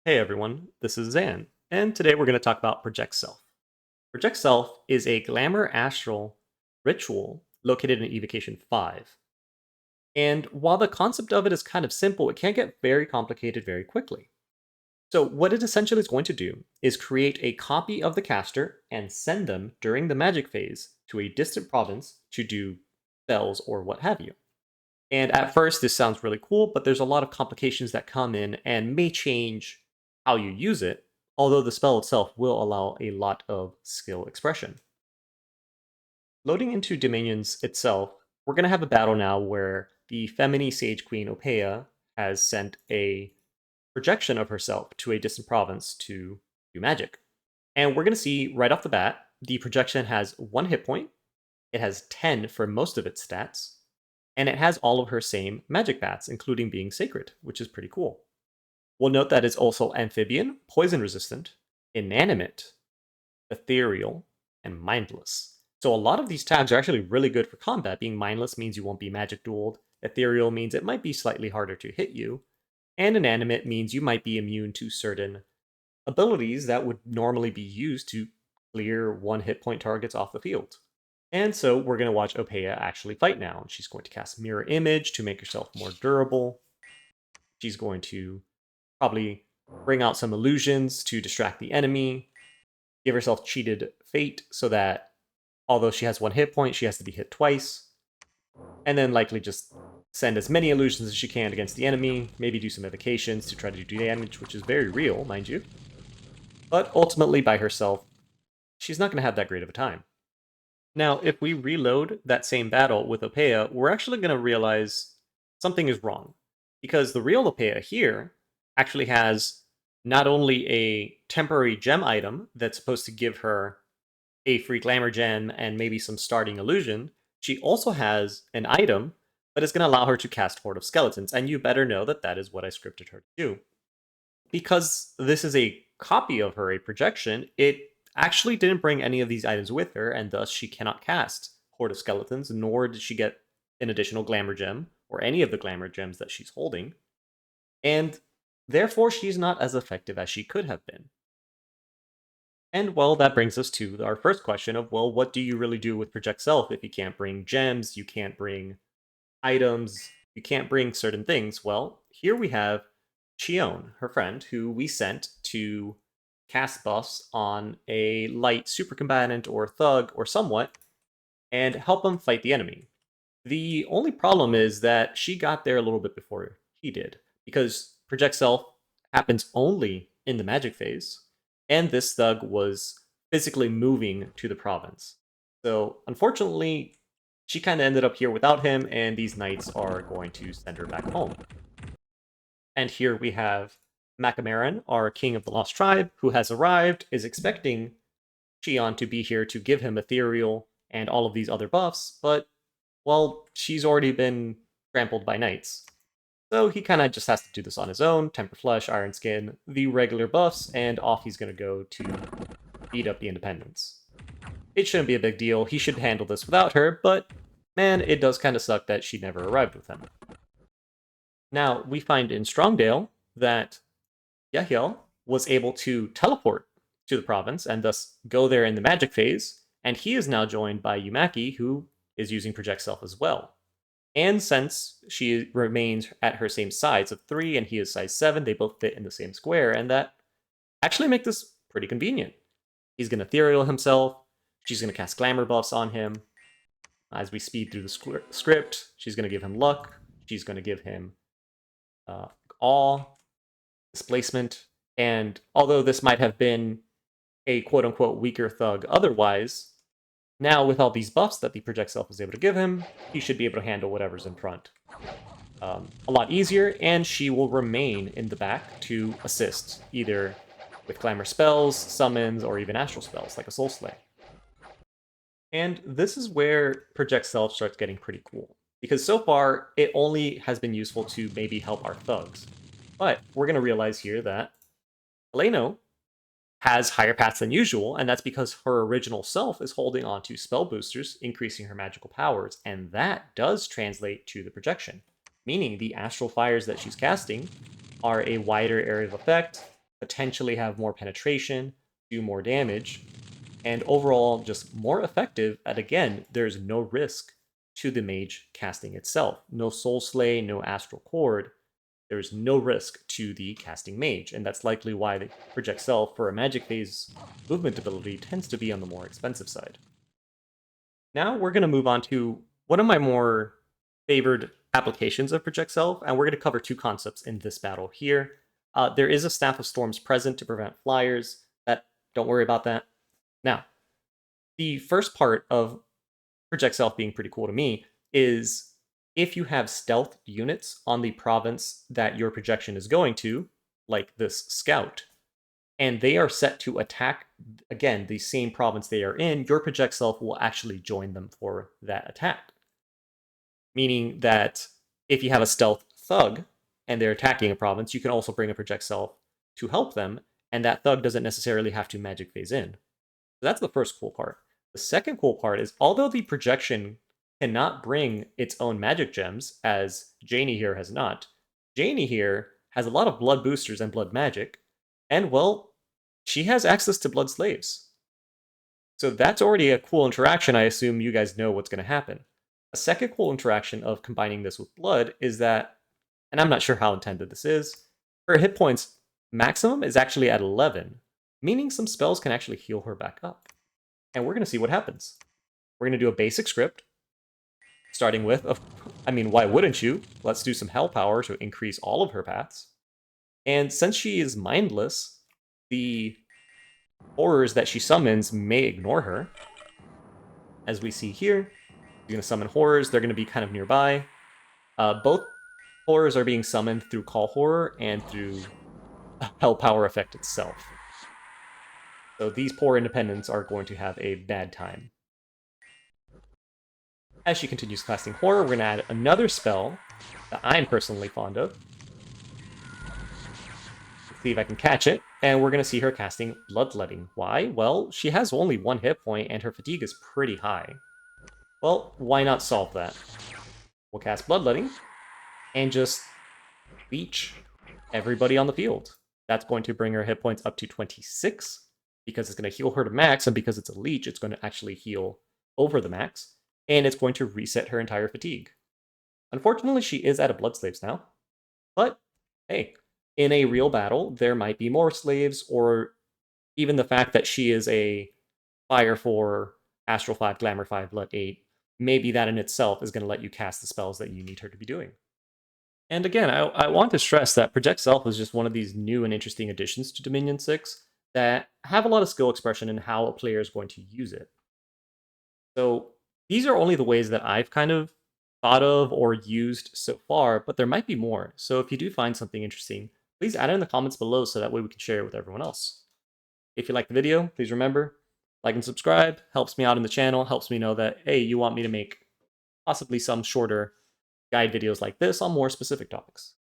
Hey everyone, this is Zan, and today we're going to talk about Project Self. Project Self is a glamour astral ritual located in Evocation 5. And while the concept of it is kind of simple, it can get very complicated very quickly. So, what it essentially is going to do is create a copy of the caster and send them during the magic phase to a distant province to do spells or what have you. And at first, this sounds really cool, but there's a lot of complications that come in and may change how you use it, although the spell itself will allow a lot of skill expression. Loading into Dominions itself, we're going to have a battle now where the Femini Sage Queen Opea has sent a projection of herself to a distant province to do magic. And we're going to see right off the bat, the projection has 1 hit point, it has 10 for most of its stats, and it has all of her same magic bats, including being sacred, which is pretty cool. We'll note that it's also amphibian, poison resistant, inanimate, ethereal, and mindless. So a lot of these tags are actually really good for combat. Being mindless means you won't be magic dueled, ethereal means it might be slightly harder to hit you, and inanimate means you might be immune to certain abilities that would normally be used to clear 1 hit point targets off the field. And so we're going to watch Opea actually fight now. She's going to cast Mirror Image to make herself more durable. She's going to probably bring out some illusions to distract the enemy, give herself cheated fate so that although she has 1 hit point, she has to be hit twice, and then likely just send as many illusions as she can against the enemy, maybe do some evocations to try to do damage, which is very real, mind you. But ultimately, by herself, she's not going to have that great of a time. Now, if we reload that same battle with Opea, we're actually going to realize something is wrong. Because the real Opea here actually has not only a temporary gem item that's supposed to give her a free glamour gem and maybe some starting illusion, she also has an item that is going to allow her to cast Horde of Skeletons, and you better know that that is what I scripted her to do. Because this is a copy of her, a projection, it actually didn't bring any of these items with her, and thus she cannot cast Horde of Skeletons, nor did she get an additional Glamour Gem, or any of the Glamour Gems that she's holding. And therefore, she's not as effective as she could have been. And well, that brings us to our first question of, well, what do you really do with Project Self if you can't bring gems, you can't bring items, you can't bring certain things? Well, here we have Chion, her friend, who we sent to cast buffs on a light super combatant or thug or somewhat and help him fight the enemy. The only problem is that she got there a little bit before he did, because Project Self happens only in the magic phase, and this thug was physically moving to the province. So, unfortunately, she kind of ended up here without him, and these knights are going to send her back home. And here we have Macamaran, our king of the Lost Tribe, who has arrived, is expecting Shion to be here to give him Ethereal and all of these other buffs, but, well, she's already been trampled by knights. So he kind of just has to do this on his own, Temper Flesh, Iron Skin, the regular buffs, and off he's going to go to beat up the Independents. It shouldn't be a big deal, he should handle this without her, but man, it does kind of suck that she never arrived with him. Now, we find in Strongdale that Yahiel was able to teleport to the province and thus go there in the magic phase, and he is now joined by Yumaki, who is using Project Self as well. And since she remains at her same size of 3 and he is size 7, they both fit in the same square, and that actually make this pretty convenient. He's going to ethereal himself, she's going to cast glamour buffs on him. As we speed through the script, she's going to give him luck, she's going to give him awe, displacement, and although this might have been a quote-unquote weaker thug otherwise, now with all these buffs that the Project Self is able to give him, he should be able to handle whatever's in front a lot easier, and she will remain in the back to assist, either with glamour spells, summons, or even astral spells, like a Soul Slay. And this is where Project Self starts getting pretty cool, because so far, it only has been useful to maybe help our thugs. But we're going to realize here that Eleno has higher paths than usual, and that's because her original self is holding on to spell boosters, increasing her magical powers, and that does translate to the projection, meaning the astral fires that she's casting are a wider area of effect, potentially have more penetration, do more damage, and overall just more effective at, again, there's no risk to the mage casting itself. No Soul Slay, no Astral Cord. There's no risk to the casting mage, and that's likely why the Project Self for a magic phase movement ability tends to be on the more expensive side. Now we're going to move on to one of my more favored applications of Project Self, and we're going to cover two concepts in this battle here. There is a Staff of Storms present to prevent flyers. Don't worry about that. Now, the first part of Project Self being pretty cool to me is if you have stealth units on the province that your projection is going to, like this scout, and they are set to attack, again, the same province they are in, your Project Self will actually join them for that attack. Meaning that if you have a stealth thug and they're attacking a province, you can also bring a Project Self to help them, and that thug doesn't necessarily have to magic phase in. So that's the first cool part. The second cool part is, although the projection cannot bring its own magic gems, as Janie here has not, Janie here has a lot of blood boosters and blood magic, and, well, she has access to blood slaves. So that's already a cool interaction. I assume you guys know what's going to happen. A second cool interaction of combining this with blood is that, and I'm not sure how intended this is, her hit points maximum is actually at 11, meaning some spells can actually heal her back up. And we're going to see what happens. We're going to do a basic script, starting with, I mean, why wouldn't you? Let's do some Hell Power to increase all of her paths. And since she is mindless, the horrors that she summons may ignore her. As we see here, she's going to summon horrors. They're going to be kind of nearby. Both horrors are being summoned through Call Horror and through Hell Power effect itself. So these poor independents are going to have a bad time. As she continues casting Horror, we're going to add another spell that I'm personally fond of. Let's see if I can catch it. And we're going to see her casting Bloodletting. Why? Well, she has only 1 hit point and her fatigue is pretty high. Well, why not solve that? We'll cast Bloodletting and just leech everybody on the field. That's going to bring her hit points up to 26 because it's going to heal her to max, and because it's a leech, it's going to actually heal over the max, and it's going to reset her entire fatigue. Unfortunately, she is out of blood slaves now, but hey, in a real battle, there might be more slaves, or even the fact that she is a Fire 4, Astral 5, Glamour 5, Blood 8, maybe that in itself is going to let you cast the spells that you need her to be doing. And again, I want to stress that Project Self is just one of these new and interesting additions to Dominion 6 that have a lot of skill expression in how a player is going to use it. So these are only the ways that I've kind of thought of or used so far, but there might be more. So if you do find something interesting, please add it in the comments below so that way we can share it with everyone else. If you like the video, please remember, like and subscribe. Helps me out in the channel, helps me know that, hey, you want me to make possibly some shorter guide videos like this on more specific topics.